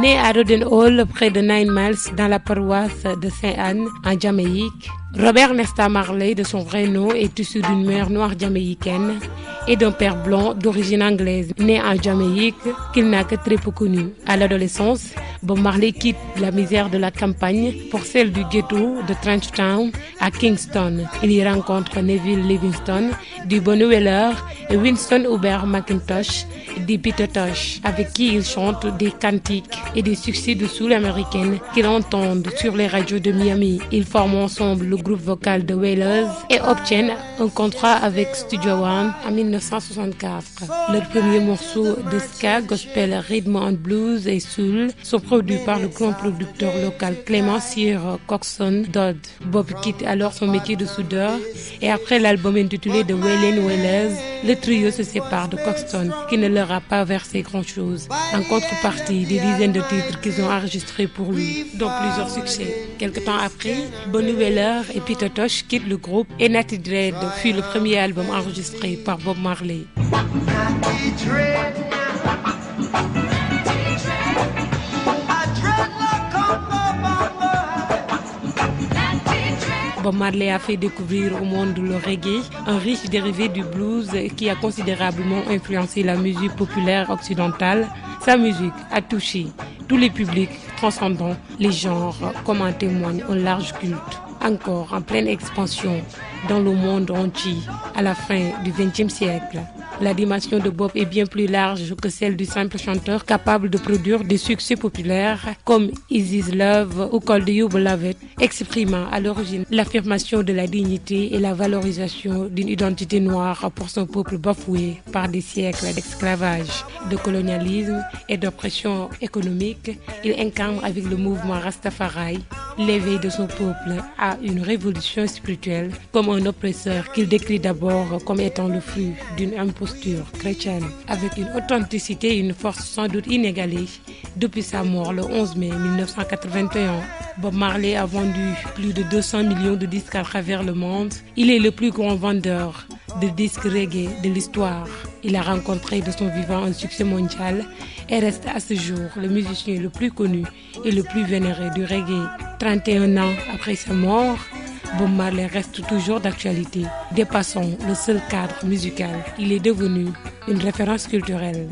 Né à Roden Hall, près de 9 Miles, dans la paroisse de Saint-Anne, en Jamaïque, Robert Nesta Marley, de son vrai nom, est issu d'une mère noire jamaïcaine et d'un père blanc d'origine anglaise, né en Jamaïque, qu'il n'a que très peu connu. À l'adolescence, Bob Marley quitte la misère de la campagne pour celle du ghetto de Trenchtown à Kingston. Il y rencontre Neville Livingstone, du Bonnie Weller et Winston Hubert McIntosh, dit Peter Tosh, avec qui il chante des cantiques et des succès de soul américaine qu'ils entendent sur les radios de Miami. Ils forment ensemble le groupe vocal de Wailers et obtiennent un contrat avec Studio One en 1964. Leur premier morceau de ska, gospel, rhythm and blues et soul sont produits par le grand producteur local Clement Sir Coxon Dodd. Bob quitte alors son métier de soudeur et après l'album intitulé The Wailin' Wailers, le trio se sépare de Coxon qui ne leur a pas versé grand-chose. En contrepartie, des dizaines de titres qu'ils ont enregistrés pour lui, dont plusieurs succès. Quelque temps après, Bonnie Weller et Peter Tosh quittent le groupe et Natty Dread fut le premier album enregistré par Bob Marley. Bob Marley a fait découvrir au monde le reggae, un riche dérivé du blues qui a considérablement influencé la musique populaire occidentale. Sa musique a touché tous les publics, transcendant les genres, comme en témoigne un large culte. Encore en pleine expansion dans le monde entier à la fin du XXe siècle. La dimension de Bob est bien plus large que celle du simple chanteur capable de produire des succès populaires comme Is This Love ou Call You Beloved, exprimant à l'origine l'affirmation de la dignité et la valorisation d'une identité noire pour son peuple bafoué par des siècles d'esclavage, de colonialisme et d'oppression économique. Il incarne avec le mouvement Rastafari l'éveil de son peuple à une révolution spirituelle comme un oppresseur qu'il décrit d'abord comme étant le fruit d'une imposture chrétienne, avec une authenticité et une force sans doute inégalée. Depuis sa mort le 11 mai 1981, Bob Marley a vendu plus de 200 millions de disques à travers le monde. Il est le plus grand vendeur de disques reggae de l'histoire. Il a rencontré de son vivant un succès mondial et reste à ce jour le musicien le plus connu et le plus vénéré du reggae. 31 ans après sa mort, Bob Marley reste toujours d'actualité, dépassant le seul cadre musical. Il est devenu une référence culturelle.